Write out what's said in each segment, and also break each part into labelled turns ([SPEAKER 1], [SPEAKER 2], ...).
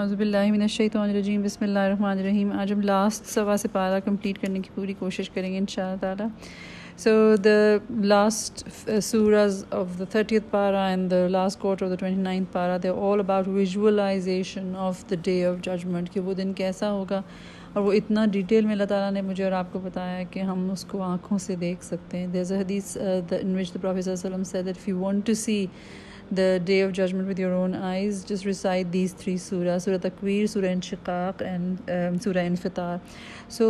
[SPEAKER 1] औज़ुबिल्लाहिमिनश्शैतानिर्रजीम बिस्मिल्लाहिर्रहमानिर्रहीम। आज हम लास्ट सवा से पारा कंप्लीट करने की पूरी कोशिश करेंगे इंशाअल्लाह ताला. So the last surahs of the 30th para and the last quarter of the 29th para, they're all about visualization of the day of judgment, कि वो दिन कैसा होगा. और वो इतना डिटेल में अल्लाह ताला ने मुझे और आपको बताया है कि हम उसको आँखों से देख सकते हैं. There's a hadith in which the Prophet ﷺ said that if you want to see the day of judgment with your own eyes, just recite these three surah: Surah Takwir, Surah Inshiqaq and Surah Infitar. So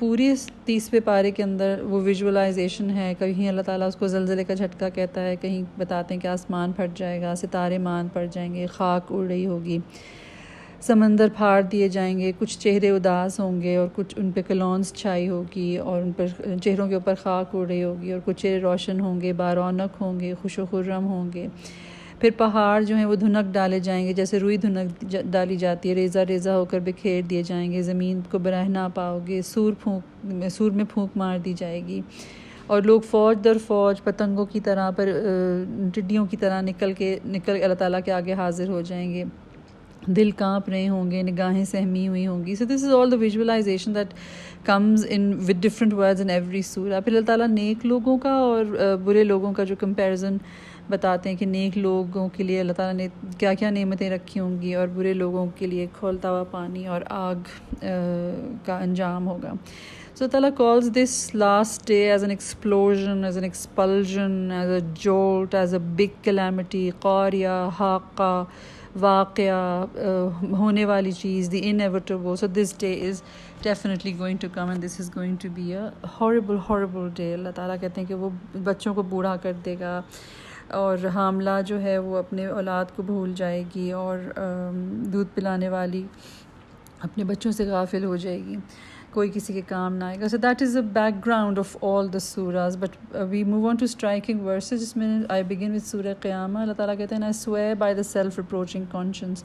[SPEAKER 1] पूरी 30वें पारे के अंदर वो visualisation है. कहीं अल्लाह ताला उसको ज़लज़ले का झटका कहता है, कहीं बताते हैं कि आसमान फट जाएगा, सितारे मान पड़ जाएंगे, खाक उड़ रही होगी, समंदर फाड़ दिए जाएंगे, कुछ चेहरे उदास होंगे और कुछ उन पे कलौंस छाई होगी और उन पर चेहरों के ऊपर खाक उड़ रही होगी, और कुछ चेहरे रोशन होंगे, बारौनक होंगे, खुश खुर्रम होंगे. फिर पहाड़ जो हैं वो धुनक डाले जाएंगे, जैसे रुई धुनक डाली जाती है, रेज़ा रेज़ा होकर बिखेर दिए जाएंगे, ज़मीन को बरह ना पाओगे, सूर में फूंक मार दी जाएगी, और लोग फ़ौज दर फ़ौज पतंगों की तरह पर टिड्डियों की तरह निकल अल्लाह ताला के आगे हाजिर हो जाएंगे. दिल काँप रहे होंगे, निगाहें सहमी हुई होंगी. So this is all the visualisation that comes in with different words in every surah. फिर अल्लाह ताला नेक लोगों का और बुरे लोगों का जो कंपैरिजन बताते हैं कि नेक लोगों के लिए अल्लाह ताला ने क्या क्या नेमतें रखी होंगी और बुरे लोगों के लिए खौलता हुआ पानी और आग का अंजाम होगा. So Allah calls this last day as an explosion, as an expulsion, as a jolt, as a big calamity, qariya, haqa, वाक़या, होने वाली चीज़, the inevitable. So this day is definitely going to come and this is going to be a horrible day. अल्लाह ताला कहते हैं कि वो बच्चों को बूढ़ा कर देगा और हामला जो है वो अपने औलाद को भूल जाएगी और दूध पिलाने वाली अपने बच्चों से गाफिल हो जाएगी, कोई किसी के काम ना आएगा. So that is the background of all the surahs. But we move on to striking verses. जिसमें I begin with Surah Qiyamah. अल्लाह ताला कहते हैं, I swear by the self-reproaching conscience.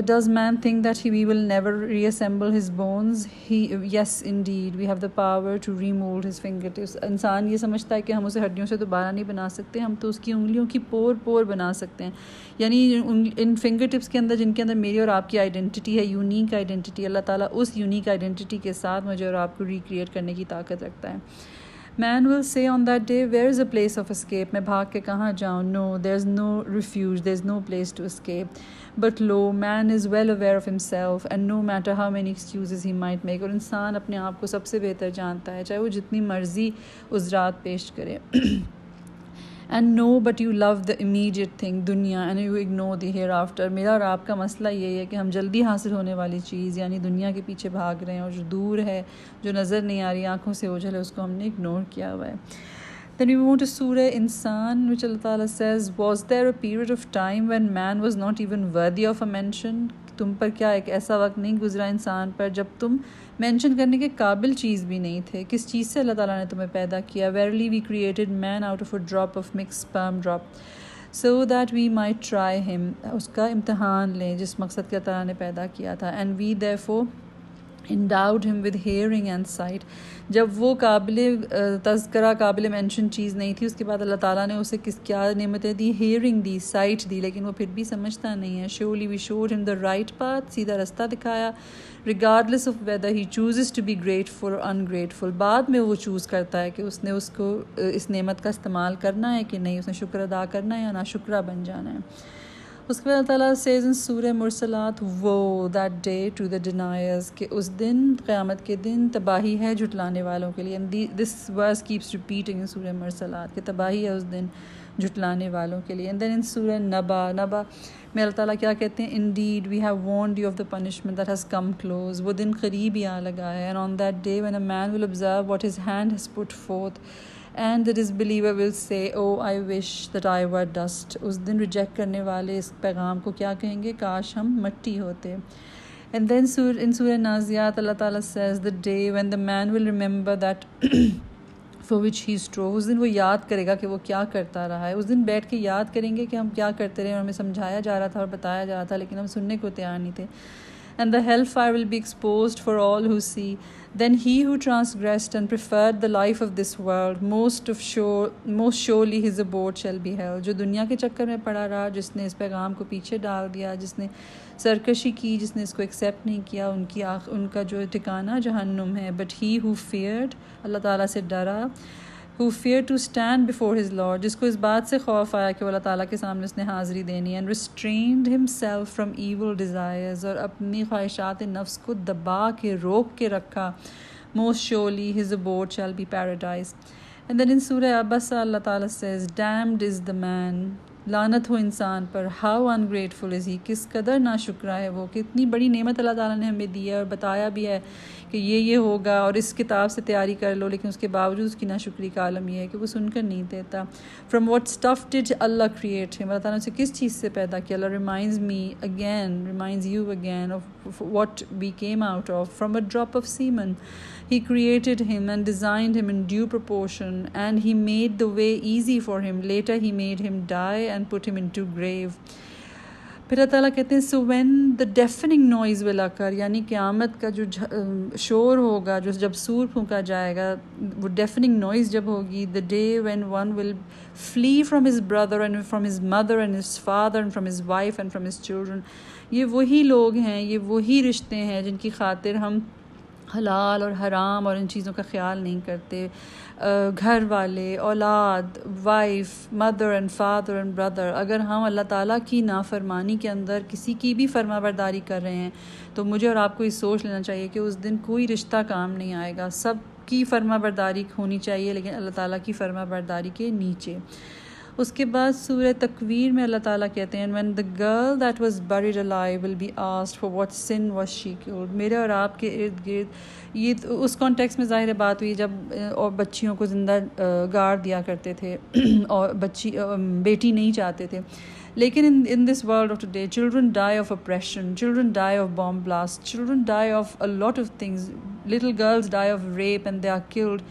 [SPEAKER 1] Does man think that we will never reassemble his bones? Yes, indeed, we have the power to remold his fingertips. इंसान ये समझता है कि हम उसे हड्डियों से दोबारा नहीं बना सकते, हम तो उसकी उंगलियों की पोर बना सकते हैं. यानी इन फिंगर टिप्स के अंदर, जिनके अंदर मेरी और आपकी आइडेंटिटी है, यूनिक आइडेंटिटी, अल्लाह ताला उस यूनिक आइडेंटिटी के साथ मुझे और आपको रिक्रिएट करने की ताकत रखता है. Man will say on that day, where is a place of escape? मैं भाग के कहाँ जाऊँ? No, there's no refuge, there's no place to escape. But lo, man is well aware of himself, and no matter how many excuses he might make, और इंसान अपने आप को सबसे बेहतर जानता है, चाहे वो जितनी मर्जी उज़रात पेश करे. And no, but you love the immediate thing, दुनिया, and you ignore the hereafter. मेरा और आपका मसला ये है कि हम जल्दी हासिल होने वाली चीज़ यानी दुनिया के पीछे भाग रहे हैं, और जो दूर है, जो नज़र नहीं आ रही, आँखों से ओझल है, उसको हमने इग्नोर किया हुआ है. Then we move to Surah Insan, which Allah Ta'ala says, was there a period of time when man was not even worthy of a mention? तुम पर क्या एक ऐसा वक्त नहीं गुजरा इंसान पर जब तुम मेंशन करने के काबिल चीज़ भी नहीं थे? किस चीज़ से अल्लाह ताला ने तुम्हें पैदा किया? Verily we created man out of a drop of mixed sperm drop, so that we might try him. उसका इम्तहान लें जिस मकसद के अल्लाह ताला ने पैदा किया था. And we therefore endowed him with hearing and sight. जब वो काबिल तज़करा, काबिल मेंशन चीज़ नहीं थी, उसके बाद अल्लाह ताला ने उसे क्या नेमतें दी? हेयरिंग दी, साइट दी, लेकिन वो फिर भी समझता नहीं है. Surely we showed him the right path, सीधा रास्ता दिखाया, regardless of whether he chooses to be grateful or ungrateful. बाद में वो चूज़ करता है कि उसने उसको इस नेमत का इस्तेमाल करना है कि नहीं, उसने शुक्र अदा करना है या नाशुक्रा बन जाना है. उसके बाद अल्लाह says in सूरह मुरसलात, वो that day to the deniers, कि उस दिन, क़यामत के दिन, तबाही है झुटलाने वालों के लिए. And this verse keeps repeating in सूरह मुरसलात कि तबाही है उस दिन झुटलाने वालों के लिए. And then in सूरह नबा में अल्लाह ताला क्या कहते हैं? Indeed we have warned you of the punishment that has come close. वो दिन करीब ही आ लगा है. And on that day when a man will observe what his hand has put forth, and the disbeliever will say, oh I wish that I were dust. उस दिन reject करने वाले इस पैगाम को क्या कहेंगे? काश हम मट्टी होते. And then in Surah Naziat, Allah Ta'ala says, the day when the man will remember that for which he strove. उस दिन वो याद करेगा कि वो क्या करता रहा है. उस दिन बैठ के याद करेंगे कि हम क्या करते रहे और हमें समझाया जा रहा था और बताया जा रहा था, लेकिन हम सुनने को तैयार नहीं थे. and the hellfire will be exposed for all who see. Then he who transgressed and preferred the life of this world, most surely his abode shall be hell. जो दुनिया के चक्कर में पड़ा रहा, जिसने इस पैगाम को पीछे डाल दिया, जिसने सरकशी की, जिसने इसको एक्सेप्ट नहीं किया, उनका जो ठिकाना जहन्नुम है. But he who feared, अल्लाह ताला से डरा, who feared to stand before his Lord, जिसको इस बात से खौफ आया कि अल्लाह ताला के सामने उसने हाज़िरी देनी है, and restrained himself from evil desires, और अपनी ख्वाहिशात नफ्स को दबा के रोक के रखा, most surely his abode shall be paradise. And then in Surah Abasa Allah Ta'ala says, damned is the man, लानत हो इंसान पर, हाउ अनग्रेटफुल इज़ ही, किस कदर नाशुक्रा है वो, कि इतनी बड़ी नेमत अल्लाह ताला ने हमें दी है और बताया भी है कि ये होगा और इस किताब से तैयारी कर लो, लेकिन उसके बावजूद उसकी नाशुक्री का आलम ये है कि वो सुनकर नहीं देता. From what stuff did Allah create him, Allah ताला ने उसे किस चीज़ से पैदा किया. Allah reminds you again of what we came out of, from a drop of semen. He created him and designed him in due proportion, and he made the way easy for him. Later he made him die and put him into grave. फिर अल्लाह ताला कहते हैं, so when the deafening noise will occur, यानी क़यामत का जो शोर होगा, जो जब सूर फूंका जाएगा, वो deafening noise जब होगी, the day when one will flee from his brother and from his mother and his father and from his wife and from his children. ये वही लोग हैं, ये वही रिश्ते हैं जिनकी खातिर हम हलाल और हराम और इन चीज़ों का ख्याल नहीं करते. घर वाले, औलाद, wife, mother and father and brother, अगर हम अल्लाह ताला की नाफरमानी के अंदर किसी की भी फरमाबरदारी कर रहे हैं तो मुझे और आपको ये सोच लेना चाहिए कि उस दिन कोई रिश्ता काम नहीं आएगा. सब की फरमाबरदारी होनी चाहिए, लेकिन अल्लाह ताला की फरमाबरदारी के नीचे. उसके बाद सूरह तकवीर में अल्लाह ताला कहते हैं, when the girl that was buried alive will be asked for what sin was she killed. मेरे और आपके इर्द गिर्द ये उस कॉन्टेक्स्ट में ज़ाहिर बात हुई जब और बच्चियों को ज़िंदा गाड़ दिया करते थे और बेटी नहीं चाहते थे. लेकिन in this world of today, children die of oppression, children die of bomb blasts, children die of a lot of things. Little girls die of rape and they are killed.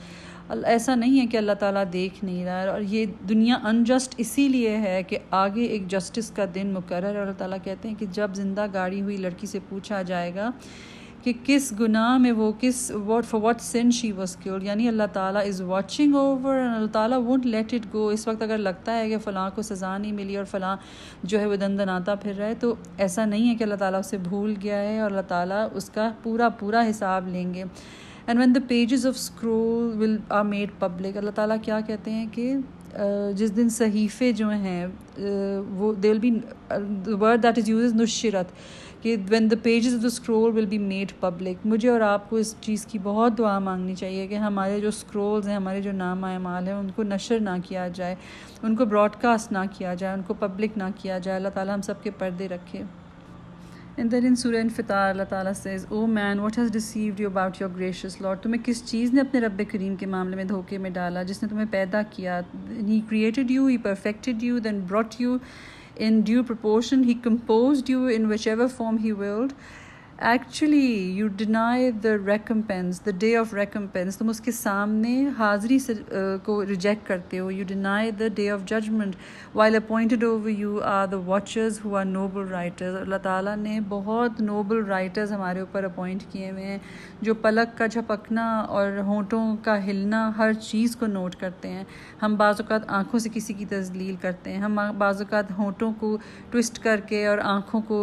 [SPEAKER 1] ऐसा नहीं है कि अल्लाह ताला देख नहीं रहा है, और ये दुनिया अनजस्ट इसीलिए है कि आगे एक जस्टिस का दिन मुकर्रर है. और अल्लाह ताला कहते हैं कि जब ज़िंदा गाड़ी हुई लड़की से पूछा जाएगा कि किस गुनाह में वो for what sin she was killed, यानी Allah Ta'ala is watching over and Allah Ta'ala won't let it go. इस वक्त अगर लगता है कि फ़लाँ को सज़ा नहीं मिली और फ़लाँ जो है वो दंदनाता फिर रहा है, तो ऐसा नहीं है कि अल्लाह ताला उसे भूल गया है, और अल्लाह ताला उसका पूरा हिसाब लेंगे. And when the pages of scroll are made public, अल्लाह ताला क्या कहते हैं कि जिस दिन सहीफ़े जो हैं वो they will be the word that is used is नुशिरत, कि when the pages of the scroll will be made public. मुझे और आपको इस चीज़ की बहुत दुआ मांगनी चाहिए कि हमारे जो स्क्रोल्स हैं, हमारे जो नामा अमाल हैं, उनको नशर ना किया जाए, उनको ब्रॉडकास्ट ना किया जाए, उनको पब्लिक ना किया जाए. अल्लाह ताला हम सब के पर्दे रखे. And then in Surah Al-Fitar, Allah Ta'ala says, O man, what has deceived you about your gracious Lord? तुम्हें किस चीज़ ने अपने रब्बे करीम के मामले में धोखे में डाला, जिसने तुम्हें पैदा किया. He created you, He perfected you, then brought you in due proportion. He composed you in whichever form He willed. Actually, you deny the recompense, the day of recompense. तुम उसके सामने हाज़री से को रिजेक्ट करते हो. You deny the day of judgment. While appointed over you are the watchers who are noble writers. अल्लाह ताला ने बहुत noble writers हमारे ऊपर अपॉइंट किए हुए हैं, जो पलक का झपकना और होंठों का हिलना हर चीज़ को नोट करते हैं. हम बाज़ औक़ात आँखों से किसी की तज़लील करते हैं, हम बाज़ औक़ात होंठों को ट्विस्ट करके और आँखों को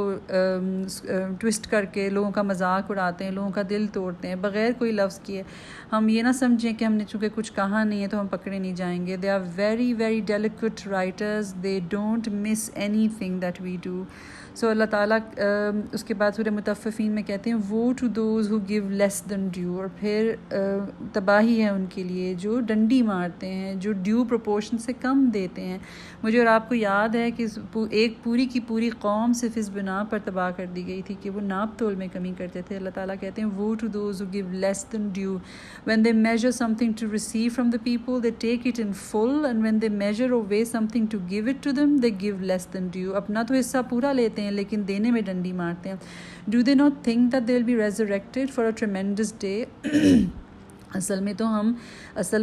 [SPEAKER 1] ट्विस्ट करके लोगों का मजाक उड़ाते हैं, लोगों का दिल तोड़ते हैं बग़ैर कोई लफ्ज़ किए. हम ये ना समझें कि हमने चूँकि कुछ कहा नहीं है तो हम पकड़े नहीं जाएंगे. They are very very delicate writers, they don't miss any thing that we do. So Allah ताला उसके बाद सूरह मुतफ़्फ़िफ़ीन में कहते हैं, woe to those who give less than due. और फिर तबाही है उनके लिए जो डंडी मारते हैं, जो ड्यू प्रोपोर्शन से कम देते हैं. मुझे और आपको याद है कि एक पूरी की पूरी कौम सिर्फ इस बिना पर तबाह कर दी गई थी कि वो नाप तोल में कमी करते थे. अल्लाह ताला कहते हैं, woe to those who give less than due, when they measure something to receive from the people they take it in full, and when they measure or weigh something to give it to them they give less than due. अपना तो हिस्सा पूरा लेते हैं लेकिन देने में डंडी मारते हैं. Do they not think that they will B resurrected for a ट्रेमेंडस day. असल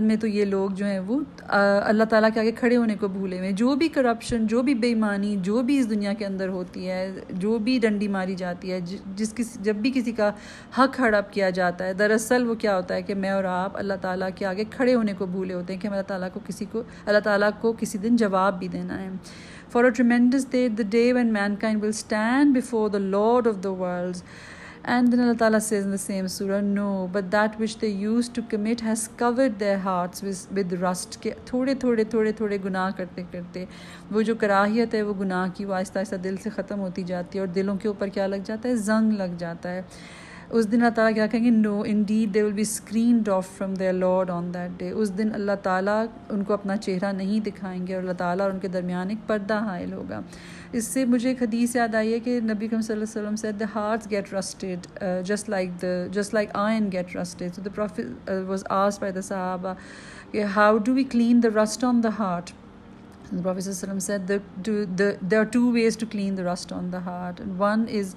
[SPEAKER 1] में तो ये लोग जो हैं वो अल्लाह ताला के आगे खड़े होने को भूले हुए। जो भी करप्शन, जो भी बेईमानी, जो भी इस दुनिया के अंदर होती है, जो भी डंडी मारी जाती है, जब भी किसी का हक हड़प किया जाता है, दरअसल वो क्या होता है कि मैं और आप अल्लाह ताला के आगे खड़े होने को भूले होते हैं कि अल्लाह ताला को किसी दिन जवाब भी देना है। For a tremendous day, the day when mankind will stand before the Lord of the worlds. And then Allah Ta'ala says in the same surah, no, but that which they used to commit has covered their hearts with rust. के थोड़े गुनाह करते करते वो जो कराहियत है वो गुनाह की, वो आहिस्ता आहिस्ता दिल से ख़त्म होती जाती है और दिलों के ऊपर क्या लग जाता है, जंग लग जाता है। उस दिन अल्लाह ताला क्या कहेंगे, no indeed they will be screened off from their lord on that day. उस दिन अल्लाह ताला उनको अपना चेहरा नहीं दिखाएंगे और अल्लाह ताला और उनके दरमियान एक पर्दा हायल होगा। इससे मुझे एक हदीस याद आई है कि नबी करीम सल्लल्लाहु अलैहि वसल्लम said the hearts get rusted just like iron get rusted. So the Prophet was asked by the Sahaba, how do we clean the rust on the heart? And the Prophet said there are two ways to clean the rust on the heart. And one is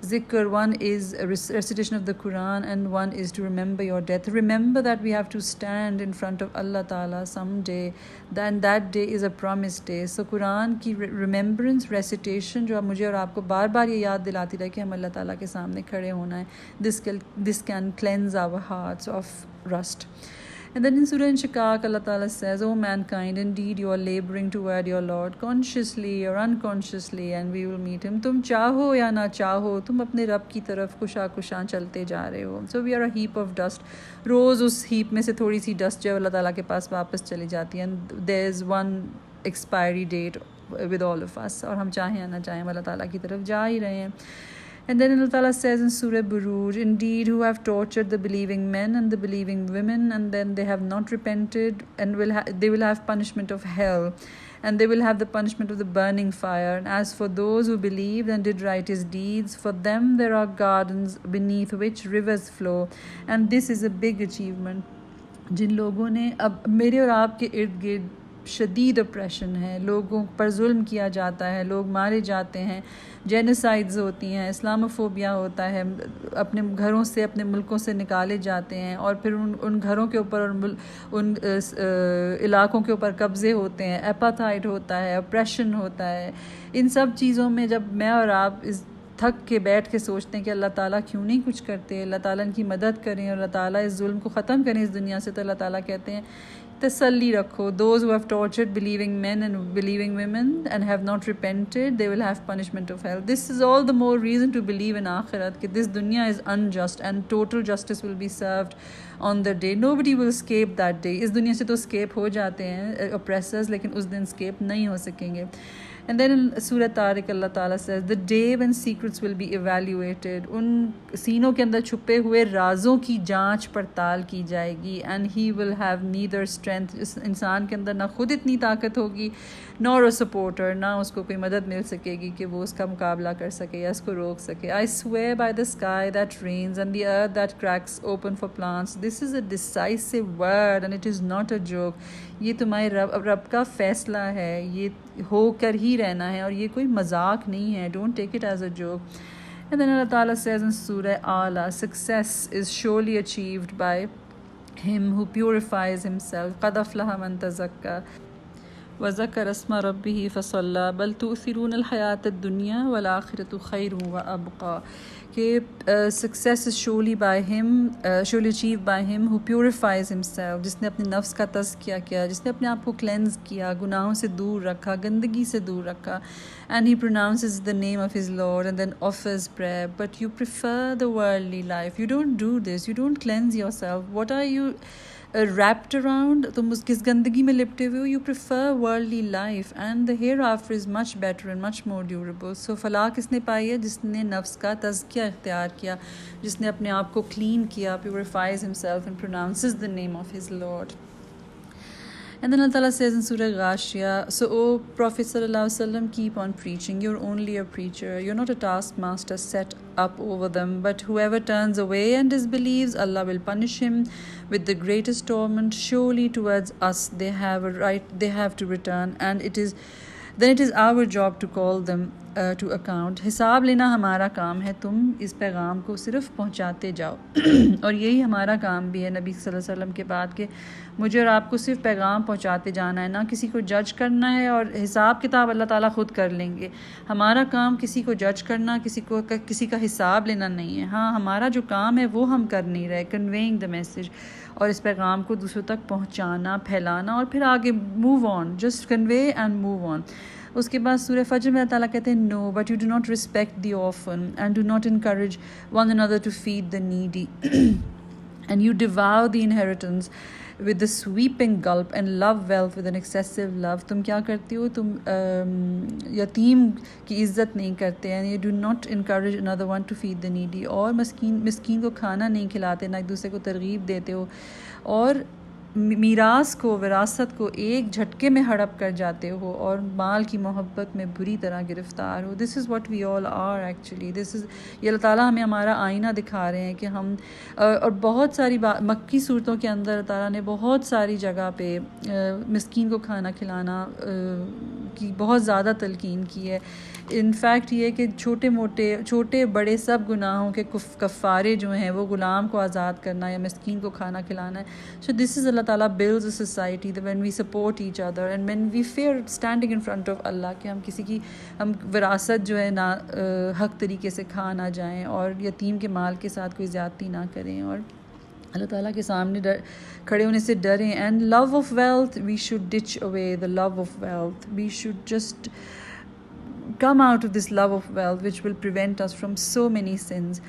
[SPEAKER 1] zikr, one is a recitation of the Quran, and one is to remember your death. Remember that we have to stand in front of Allah Ta'ala someday. Then that day is a promised day. So Quran की remembrance, recitation जो मुझे और आपको बार बार ये याद दिलाती रहे कि हम अल्लाह ताला के सामने खड़े होना है, this can cleanse our hearts of rust. And then in Surah Inshiqaq, Allah Ta'ala says, O mankind, indeed you are laboring toward your Lord, consciously or unconsciously, and we will meet him. तुम चाहो या ना चाहो, तुम अपने रब की तरफ कुशा चलते जा रहे हो. So we are a heap of dust. रोज़ उस heap में से थोड़ी सी dust जो अल्लाह ताला के पास वापस चली जाती है. And there is one expiry date with all of us. और हम चाहें या ना चाहें, अल्लाह ताला की तरफ जा ही रहे हैं. And then Allah Ta'ala says in Surah Buruj, indeed who have tortured the believing men and the believing women, and then they have not repented, and they will have punishment of hell, and they will have the punishment of the burning fire. And as for those who believed and did righteous deeds, for them there are gardens beneath which rivers flow. And this is a big achievement. जिन लोगों ने, अब मेरे और आपके इर्द गिर्द शदीद operation है, लोगों पर जुल्म किया जाता है, लोग मारे जाते हैं, जेनोसाइड्स होती हैं, इस्लामोफोबिया होता है, अपने घरों से, अपने मुल्कों से निकाले जाते हैं, और फिर उन घरों के ऊपर और उन इलाकों के ऊपर कब्ज़े होते हैं, एपाथाइड होता है, ऑप्रेशन होता है. इन सब चीज़ों में जब मैं और आप इस थक के बैठ के सोचते हैं कि अल्लाह ताला क्यों नहीं कुछ करते, अल्लाह ताला इनकी मदद करें और अल्लाह ताला इस जुल्म को ख़त्म करें इस दुनिया से, तो अल्लाह ताला कहते हैं तसल्ली रखो. Those who have tortured believing men and believing women and have not repented, they will have punishment of hell. This is all the more reason to believe in Akhirat, कि this dunya is unjust and total justice will be served on the day. Nobody will escape that day. इस दुनिया से तो escape हो जाते हैं oppressors, लेकिन उस दिन escape नहीं हो सकेंगे. And then in Surah Tariq, Allah Ta'ala says, the day when secrets will be evaluated, उन सीनों के अंदर छुपे हुए राजों की जांच पड़ताल की जाएगी. And he will have neither strength, इस इंसान के अंदर ना खुद इतनी ताकत होगी, nor a supporter, ना उसको कोई मदद मिल सकेगी कि वो उसका मुकाबला कर सके या उसको रोक सके. I swear by the sky that rains and the earth that cracks open for plants, this is a decisive word and it is not a joke. ये तुम्हारे रब का फैसला है, ये होकर ही रहना है और ये कोई मजाक नहीं है. Don't take it as a joke. And then Allah Ta'ala says in Surah Ala, success is surely achieved by him who purifies himself. قَدْ أَفْلَحَ مَنْ تَزَكَّى وَذَكَرَ اسْمَ رَبِّهِ فَصَلَّى بَلْ تُؤْثِرُونَ الْحَيَاةَ الدُّنْيَا وَالْآخِرَةُ خَيْرٌ وَأَبْقَى. कि success is surely achieved by him who purifies himself, जिसने अपने नफ्स का तज़किया किया, जिसने अपने आप को क्लेंस किया, गुनाहों से दूर रखा, गंदगी से दूर रखा. And he pronounces the name of his Lord and then offers prayer. But you prefer the worldly life. You don't do this. You don't cleanse yourself. What are you wrapped around? तुम उस किस गंदगी में लिपटे हुए हो? You prefer worldly life and the hereafter is much better and much more durable. So फलाह किसने पाई है? जिसने नफ्स का तज़किया इख्तियार किया, जिसने अपने आप को clean किया, purifies himself and pronounces the name of his Lord. And then Allah Ta'ala says in Surah Ghashiyah, so O Prophet Sallallahu Alaihi Wasallam, keep on preaching. You're only a preacher. You're not a taskmaster set up over them. But whoever turns away and disbelieves, Allah will punish him with the greatest torment. Surely towards us they have to return, and then it is our job to call them to account. हिसाब लेना हमारा काम है, तुम इस पैगाम को सिर्फ पहुंचाते जाओ. और यही हमारा काम भी है नबी सल्लल्लाहु अलैहि वसल्लम के बाद के मुझे और आपको सिर्फ पैगाम पहुंचाते जाना है, ना किसी को जज करना है. और हिसाब किताब अल्लाह ताला ख़ुद कर लेंगे. हमारा काम किसी को जज करना, किसी का हिसाब लेना नहीं है. हाँ, हमारा जो काम है वो हम कर नहीं रहे, कन्वेइंग द मैसेज, और इस पैगाम को दूसरों तक पहुंचाना, फैलाना, और फिर आगे move on, just convey and move on. उसके बाद सूरह फजर में अल्लाह ताला कहते हैं, no but you do not respect the orphan and do not encourage one another to feed the needy and you devour the inheritance with the sweeping gulp and love wealth with an excessive love. तुम क्या करते हो? तुम यतीम की इज़्ज़त नहीं करते हैं. you do not encourage another one to feed the needy. और मिस्कीन को खाना नहीं खिलाते, ना एक दूसरे को तरगीब देते हो, और मीरास को, विरासत को एक झटके में हड़प कर जाते हो, और माल की मोहब्बत में बुरी तरह गिरफ़्तार हो. This is what we all are actually. This is, ये अल्लाह ताला हमें हमारा आईना दिखा रहे हैं कि हम और बहुत सारी मक्की सूरतों के अंदर अल्लाह ताला ने बहुत सारी जगह पे मिस्कीन को खाना खिलाना की बहुत ज़्यादा तलकीन की है. इनफैक्ट ये कि छोटे बड़े सब गुनाहों के कफ़ारे जो हैं वो ग़ुलाम को आज़ाद करना या मिस्कीन को खाना खिलाना है. सो दिस इज़ अल्लाह ताला builds a society that when we support each other and when we fear standing in front of Allah कि हम विरासत जो है ना हक तरीके से खा ना जाएं, और यतीम के माल के साथ कोई ज़्यादती ना करें, और अल्लाह ताला के सामने खड़े होने से डरें. And love of wealth, we should ditch away the love of wealth. We should just come out of this love of wealth which will prevent us from so many sins.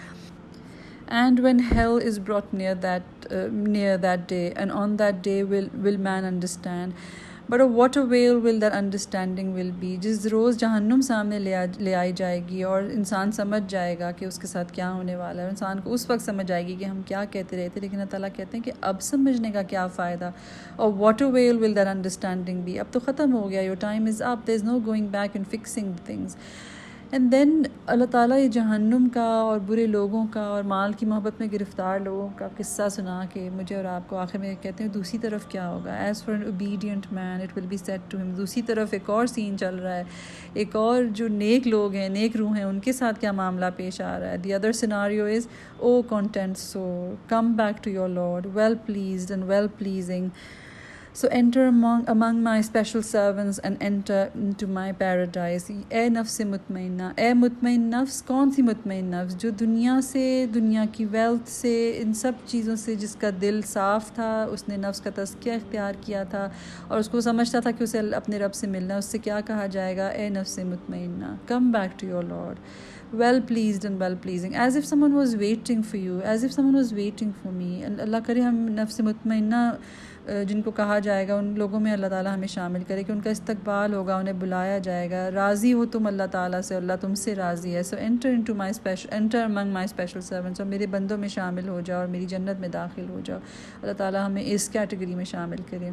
[SPEAKER 1] And when hell is brought near that day, and on that day will man understand. But of what avail will that understanding will be? जिस रोज़ जहन्नुम सामने ले आई जाएगी और इंसान समझ जाएगा कि उसके साथ क्या होने वाला है. इंसान को उस वक्त समझ आएगी कि हम क्या कहते रहे थे, लेकिन अल्लाह ताला कहते हैं कि अब समझने का क्या फ़ायदा. और what avail will that understanding be? अब तो ख़त्म हो गया, your time is up, there is no going back and fixing things. And then Allah ताला ये जहन्नुम का और बुरे लोगों का और माल की मोहब्बत में गिरफ़्तार लोगों का किस्सा सुना के मुझे और आपको आखिर में कहते हैं दूसरी तरफ क्या होगा. As for an obedient man it will be said to him. दूसरी तरफ एक और सीन चल रहा है, एक और जो नेक लोग हैं, नेक रूह हैं, उनके साथ क्या मामला पेश आ रहा है. The other scenario is, O content soul, come back to your lord, well pleased and well pleasing. So enter among my special servants and enter into my paradise. ए नफ्स मुतमइन्ना, ए मुतमइन नफ्स. कौन सी मुतमइन नफ्स? जो दुनिया से, दुनिया की वेल्थ से, इन सब चीज़ों से जिसका दिल साफ़ था, उसने नफ्स का तज़किया इख्तियार किया था और उसको समझता था कि उसे अपने रब से मिलना. उससे क्या कहा जाएगा? ए नफ्स मुतमइन्ना, come back to your lord, well pleased and well pleasing, as if someone was waiting for you, as if someone was waiting for me. and अल्लाह करे हम नफ्स मुतमइन्ना जिनको कहा जाएगा उन लोगों में अल्लाह ताला हमें शामिल करे कि उनका इस्तकबाल होगा, उन्हें बुलाया जाएगा. राज़ी हो तुम अल्लाह ताला से, अल्लाह तुमसे राज़ी है. सो एंटर अमंग माई स्पेशल सर्वेंट्स, और मेरे बंदों में शामिल हो जाओ और मेरी जन्नत में दाखिल हो जाओ. अल्लाह ताला हमें इस कैटेगरी में शामिल करे.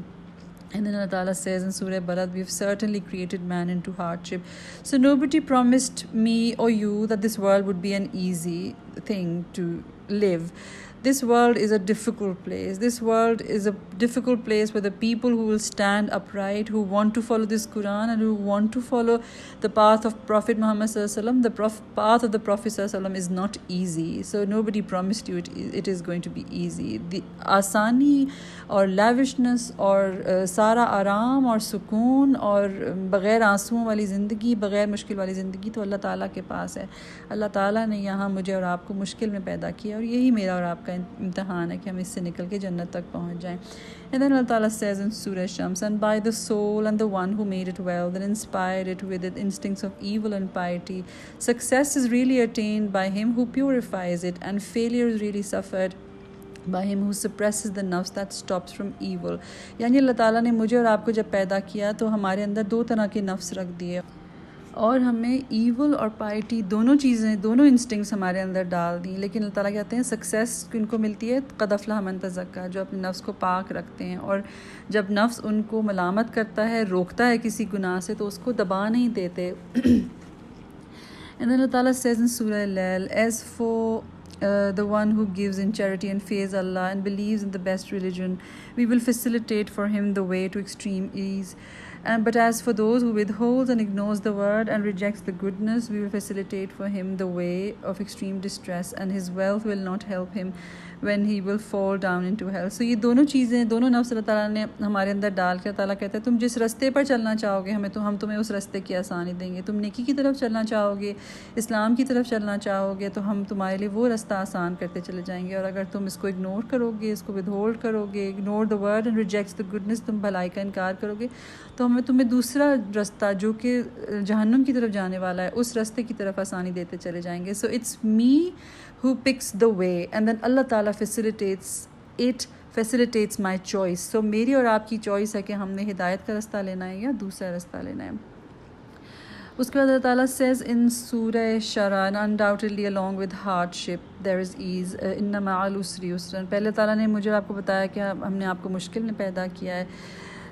[SPEAKER 1] And then Allah Ta'ala says in Surah Balad, we've certainly created man into hardship. So nobody promised me or you that this world would be an easy thing to live. This world is a difficult place. This world is a difficult place where the people who will stand upright, who want to follow this Quran and who want to follow the path of Prophet Muhammad Sallallahu Alaihi Wasallam, the path of the Prophet Sallallahu Alaihi Wasallam is not easy. So nobody promised you it is going to be easy. The आसानी और lavishness और सारा आराम और सुकून और बग़ैर आंसुओं वाली ज़िंदगी, बग़ैर मुश्किल वाली ज़िंदगी तो अल्लाह ताला के पास है. अल्लाह ताला ने यहाँ मुझे और आपको मुश्किल में पैदा किया और यही मेरा और आपका इम्तिहान है कि हम इससे निकल के जन्नत तक पहुँच जाएं. And then Allah Ta'ala says in Surah Shams, and by the soul and the one who made it well, that inspired it with the instincts of evil and piety, success is really attained by him who purifies it, and failure is really suffered by him who suppresses the nafs that stops from evil. यानी अल्लाह ताला ने मुझे और आपको जब पैदा किया तो हमारे अंदर दो तरह के नफ्स रख दिए और हमें ईवल और पाइटी दोनों चीज़ें, दोनों इंस्टिंक्ट्स हमारे अंदर डाल दी. लेकिन अल्लाह ताला कहते हैं सक्सेस किनको मिलती है? क़द अफ़लह मन तज़क्का, जो अपने नफ्स को पाक रखते हैं. और जब नफ्स उनको मलामत करता है, रोकता है किसी गुनाह से, तो उसको दबा नहीं देते. And then Allah Ta'ala says in Surah Al-Lail, as for the one who gives in charity and fears Allah and believes in the best religion, we will facilitate for him the way to extreme ease. But as for those who withholds and ignores the word and rejects the goodness, we will facilitate for him the way of extreme distress, and his wealth will not help him when he will fall down into hell. So ये दोनों चीज़ें, दोनों नफ्स अल्लाह ताला ने हमारे अंदर डाल के ताला कहता है तुम जिस रास्ते पर चलना चाहोगे हम तुम्हें उस रास्ते की आसानी देंगे. तुम नेकी की तरफ चलना चाहोगे, इस्लाम की तरफ चलना चाहोगे, तो हम तुम्हारे लिए वो रास्ता आसान करते चले जाएंगे. और अगर तुम इसको इग्नोर करोगे, इसको विदहोल्ड करोगे, ignore the word and rejects the goodness, तुम भलाई का इनकार करोगे, तो हमें तुम्हें दूसरा रास्ता जो कि जहन्नुम की तरफ जाने वाला है उस रास्ते की तरफ आसानी देते चले जाएंगे. So it's me who picks the way and then Allah Ta'ala facilitates my choice. So मेरी और आपकी चॉइस है कि हमने हिदायत का रास्ता लेना है या दूसरा रास्ता लेना है. उसके बाद अल्लाह ताला says in surah Shara, undoubtedly along with hardship there is ease, inna ma'al usri yusran. पहले ताला ने मुझे आपको बताया कि हमने आपको मुश्किल में पैदा किया है,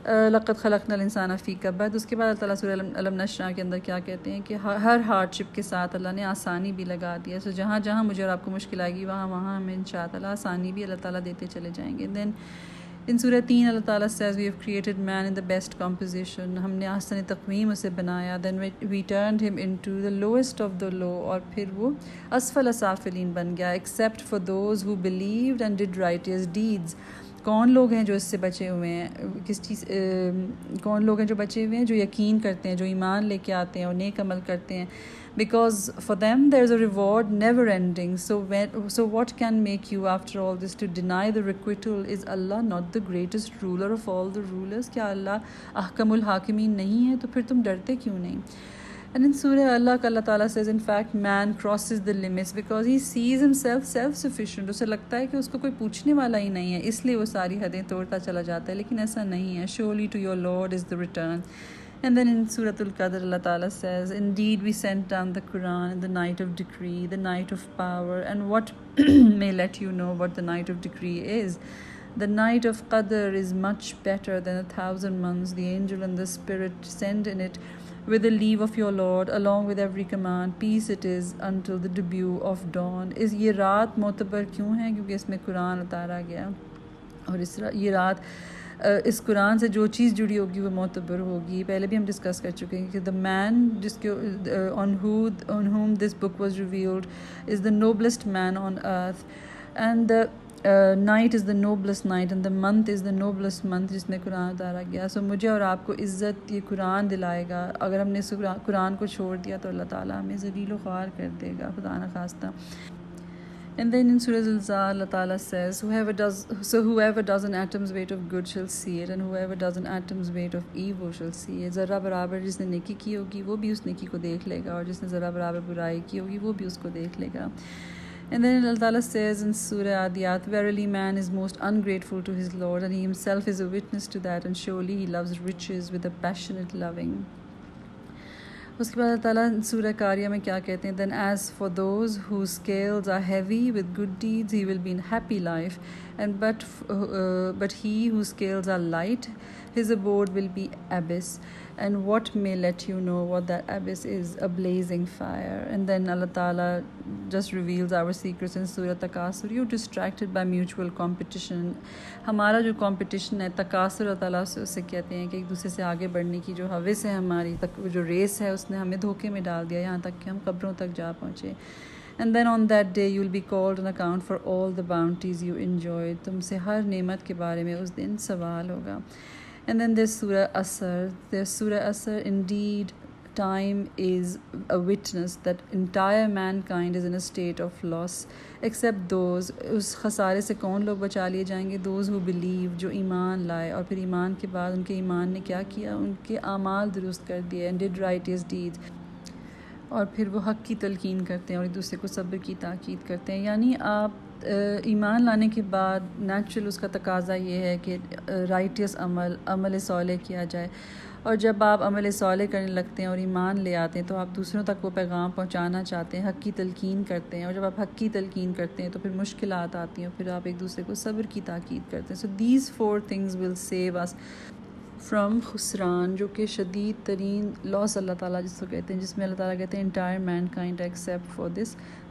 [SPEAKER 1] लक़द ख़लक़नल इंसान फ़ी कबद. उसके बाद अल्लाह ताला सूरह अलम नशरा के अंदर क्या कहते हैं कि हर हार्डशिप के साथ अल्लाह ने आसानी भी लगा दिया. सो जहाँ जहाँ मुझे और आपको मुश्किल आएगी वहाँ वहाँ हमें इंशाअल्लाह आसानी भी अल्लाह ताला देते चले जाएंगे. दैन इन सूरह 3 Allah Ta'ala says we have created man in the best composition, हमने आसन तक़वीम उसे बनाया. Then we turned him into the lowest of the low, और फिर वो असफल साफिलीन बन गया. Except for those who believed and did righteous deeds. कौन लोग हैं जो इससे बचे हुए हैं, किस चीज़ कौन लोग हैं जो बचे हुए हैं, जो यकीन करते हैं, जो ईमान लेके आते हैं और नेक अमल करते हैं. Because for them there is a reward never ending. So what can make you after all this to deny the requital. Is Allah not the greatest ruler of all the rulers. क्या अल्लाह अहकमुल हाकिमीन नहीं है? तो फिर तुम डरते क्यों नहीं? And in Surah Allah Ta'ala says, in fact, man crosses the limits because he sees himself self-sufficient. उसे लगता है कि उसको कोई पूछने वाला ही नहीं है, इसलिए वो सारी हदें तोड़ता चला जाता है. लेकिन ऐसा नहीं है. Surely to your Lord is the return. And then in Surah Al-Qadr, Allah Ta'ala says, indeed we sent down the Quran in the night of decree, the night of power. And what may let you know what the night of decree is. The night of Qadr is much better than 1,000 months. The angel and the spirit send in it with the leave of your Lord, along with every command. Peace it is until the debut of dawn. इस ये रात मोतबर क्यों है? क्योंकि इसमें कुरान उतारा गया, और ये रात इस कुरान से जो चीज़ जुड़ी होगी वो मोतबर होगी. पहले भी हम डिस्कस कर चुके हैं कि द मैन जिसके on whom this book was revealed is the noblest man on earth, and the night is the noblest night and the month is the noblest month जिसमें कुरान उतारा गया. सो मुझे और आपको इज़्ज़त ये कुरान दिलाएगा. अगर हमने इस कुरान को छोड़ दिया तो अल्लाह ताला हमें ज़लील व ख्वार कर देगा, खुदा न खास्ता. And then in Surah Zilzal, Allah Ta'ala says, whoever does an atom's weight of good shall see it, and whoever does an atom's weight of evil shall see it. ज़रा बराबर जिसने नेकी की होगी वो भी उस नेकी को देख लेगा, और जिसने ज़रा बराबर बुराई की होगी वो भी उसको देख लेगा. And then Allah Ta'ala says in Surah Adiyat, verily man is most ungrateful to his Lord, and he himself is a witness to that, and surely he loves riches with a passionate loving. उसके बाद अल्लाह ताला सूरह कारिया में क्या कहते हैं? Then as for those whose scales are heavy with good deeds, he will be in happy life, and but he whose scales are light, his abode will be abyss. And what may let you know what that abyss is? A blazing fire. And then Allah Ta'ala just reveals our secrets in Surah Takasur. You're distracted by mutual competition. हमारा जो competition है तकासुर, अल्लाह ताला उससे कहते हैं कि एक दूसरे से आगे बढ़ने की जो हविस है हमारी, जो रेस है उसने हमें धोखे में डाल दिया, यहाँ तक कि हम कब्रों तक जा पहुँचे. And then on that day you will be called on account for all the bounties you enjoyed. तुमसे हर नेमत के बारे में उस दिन सवाल होगा. And then there's Surah Asr. Indeed, time is a witness that entire mankind is in a state of loss, except those. उस खसारे से कौन लोग बचा लिए जाएंगे? Those who believe, जो ईमान लाए, और फिर ईमान के बाद उनके ईमान ने क्या किया? उनके आमाल दुरुस्त कर दिए, and did righteous deeds. और फिर वो हक़ की तलकीन करते हैं और एक दूसरे को सब्र की ताकीद करते हैं. यानी आप ईमान लाने के बाद नेचुरल उसका तकाज़ा ये है कि राइटियस अमल सॉले किया जाए, और जब आप अमल सॉले करने लगते हैं और ईमान ले आते हैं तो आप दूसरों तक वो पैगाम पहुंचाना चाहते हैं, हक़ की तलकीन करते हैं, और जब आप हक़ की तलकीन करते हैं तो फिर मुश्किलात आती हैं, और फिर आप एक दूसरे को सब्र की ताकीद करते हैं. So these 4 things will save us from खुसरान, जो कि शदीद तरीन लॉस अल्लाह ताला जिसको कहते हैं, जिसमें अल्लाह ताला कहते हैं entire man kind except for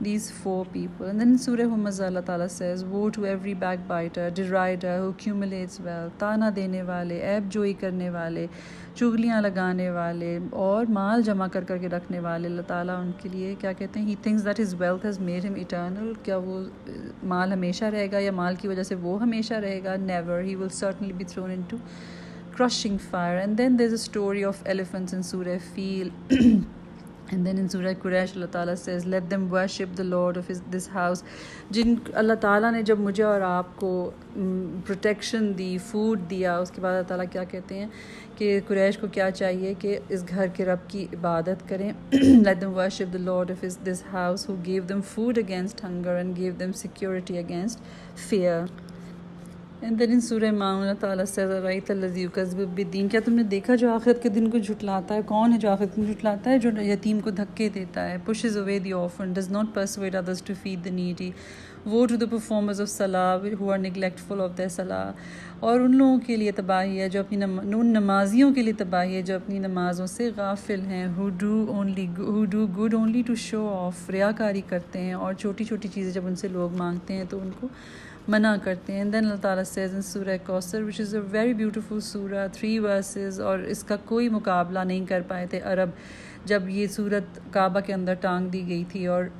[SPEAKER 1] these 4 people. And then in Surah Humazah Allah Ta'ala says, woe to every backbiter, derider who accumulates wealth, ताना देने वाले, ऐब जोई करने वाले, चुगलियाँ लगाने वाले और माल जमा कर करके रखने वाले। अल्लाह ताला उनके लिए क्या कहते हैं, he thinks that his wealth has made him eternal, क्या वो माल हमेशा रहेगा या माल की वजह से वो हमेशा रहेगा? Never, he will certainly be thrown into crushing fire. And then there's a story of elephants in Surah Fil. And then in Surah Quraysh Allah Ta'ala says, let them worship the Lord of this house. जिन अल्लाह ताला ने जब मुझे और आपको protection दी, food दिया, उसके बाद अल्लाह ताला क्या कहते हैं कि कुरैश को क्या चाहिए कि इस घर के रब की इबादत करें. Let them worship the Lord of this house who gave them food against hunger and gave them security against fear. And then in सूरह माऊन ताला से बिद्दीन, क्या तुमने देखा जो आखिरत के दिन को झुटलाता है? कौन है जो आखिरत के दिन झुटलाता है? जो यतीम को धक्के देता है. Pushes away the orphan, does not persuade others to feed the needy. Woe to the performers of salah who are neglectful of their salah. और उन लोगों के लिए तबाही है जो अपनी उन नमाजियों के लिए तबाही है जो अपनी नमाज़ों से गाफिल हैं. Who do good only to show off, रियाकारी करते हैं और छोटी छोटी चीज़ें जब उनसे लोग मांगते हैं तो उनको मना करते हैं. And then Allah Ta'ala says इन सूरह Kausar, which is a very beautiful सूरह, 3 वर्सेस, और इसका कोई मुकाबला नहीं कर पाए थे अरब जब ये सूरत काबा के अंदर टांग दी गई थी और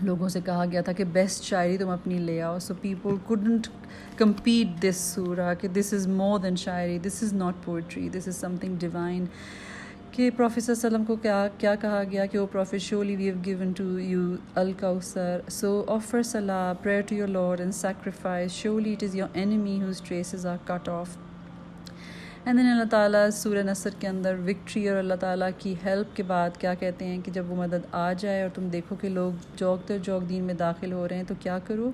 [SPEAKER 1] लोगों से कहा गया था कि बेस्ट शायरी तुम अपनी ले आओ. So people couldn't compete this सूरह कि दिस इज़ मोर देन शायरी, this is not poetry, this is something divine. कि प्रॉफिट सल्लम को क्या कहा गया कि O prophet, surely we have given to you Al Kausar, so offer सलाह, prayer to your lord and sacrifice, surely it is your enemy whose traces are cut off. And then Allah ताला सूरह नसर के अंदर विक्ट्री और अल्लाह ताला की हेल्प के बाद क्या कहते हैं कि जब वो मदद आ जाए और तुम देखो कि लोग जोग दीन में दाखिल हो रहे हैं तो क्या करो?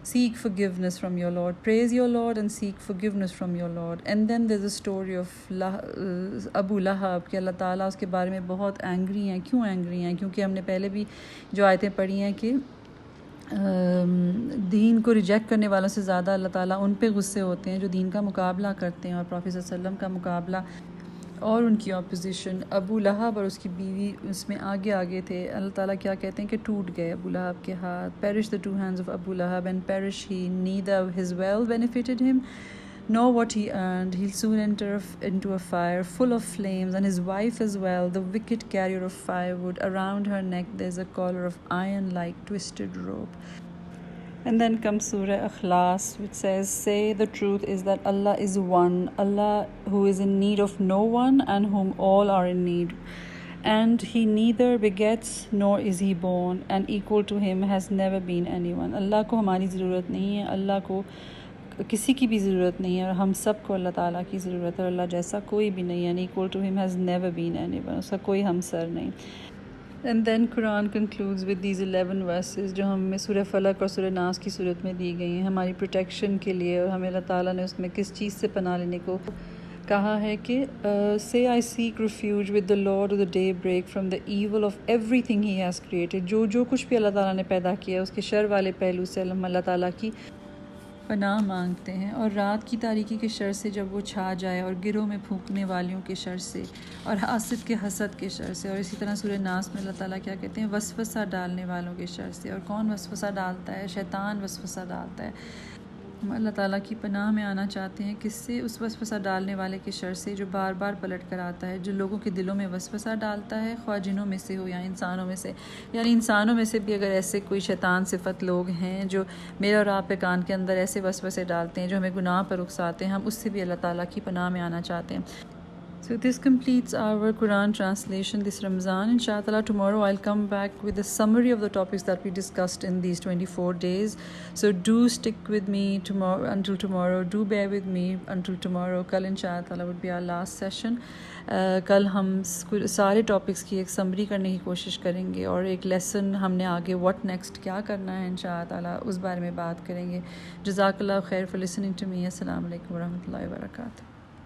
[SPEAKER 1] Seek forgiveness from your Lord. Praise your Lord and seek forgiveness from your Lord. And then there's a story of Abu Lahab कि अल्लाह ताला उसके बारे में बहुत एंग्री हैं. क्यों एंग्री हैं? क्योंकि हमने पहले भी जो आयतें पढ़ी हैं कि दीन को रिजेक्ट करने वालों से ज़्यादा अल्लाह ताला उन पे गुस्से होते हैं जो दीन का मुकाबला करते हैं. और प्रॉफिट सल्लम का मुकाबला और उनकी ऑपोजिशन अबू लहब और उसकी बीवी उसमें आगे थे. अल्लाह ताला क्या कहते हैं कि टूट गए अबू लहब के हाथ. Perish the 2 hands of Abu Lahab and perish he, neither his wealth benefited him nor what he earned. He'll soon enter into a fire full of flames, and his wife as well, the wicked carrier of firewood. Around her neck there's a collar of iron like twisted rope. And then comes Surah Ikhlas, which says, say the truth is that Allah is one, Allah who is in need of no one and whom all are in need. And he neither begets nor is he born, and equal to him has never been anyone. Allah को हमारी ज़रूरत नहीं है, अल्लाह को किसी की भी ज़रूरत नहीं है और हम सब को अल्लाह ताला की ज़रूरत है. अल्लाह जैसा कोई भी नहीं है. equal to him has never been anyone, उसका कोई हमसर नहीं. And then Quran concludes with these 11 verses जो हमें सूरह फलक और सूरह नास की सूरत में दी गई हैं हमारी प्रोटेक्शन के लिए. और हमें अल्लाह ताला ने उसमें किस चीज़ से पनाह लेने को कहा है कि say I seek refuge with the lord of the day break from the evil of everything he has created. जो कुछ भी अल्लाह ताला ने पैदा किया है उसके शर वाले पहलू से हम अल्लाह ताला की पनाह मांगते हैं. और रात की तारीकी के शर से जब वो छा जाए, और गिरोह में फूंकने वालियों के शर से, और हासिद के हसद के शर से. और इसी तरह सूरह नास में अल्लाह ताला क्या कहते हैं? वसवसा डालने वालों के शर से. और कौन वसवसा डालता है? शैतान वसवसा डालता है. हम अल्लाह ताला की पनाह में आना चाहते हैं किससे? उस वसवसा डालने वाले के शर से जो बार बार पलट कर आता है, जो लोगों के दिलों में वसवसा डालता है, ख्वाह जिनों में से हो या इंसानों में से. यानी इंसानों में से भी अगर ऐसे कोई शैतान सिफत लोग हैं जो मेरे और आप के कान के अंदर ऐसे वसवसे डालते हैं जो हमें गुनाह पर उकसाते हैं, हम उससे भी अल्लाह ताला की पनाह में आना चाहते हैं. So this completes our Quran translation this Ramzan. Inshallah, tomorrow I'll come back with a summary of the topics that we discussed in these 24 days. So do stick with me tomorrow until tomorrow. Do bear with me until tomorrow. Kal inshallah would be our last session. कल हम सारे topics की एक summary करने की कोशिश करेंगे और एक लेसन हमने आगे व्हाट नेक्स्ट क्या करना है इंशाअल्लाह उस बारे में बात करेंगे. जज़ाकल्लाह खैर फॉर लिसनिंग टू मी. अस्सलाम वालेकुम व रहमतुल्लाहि व बरकातहू.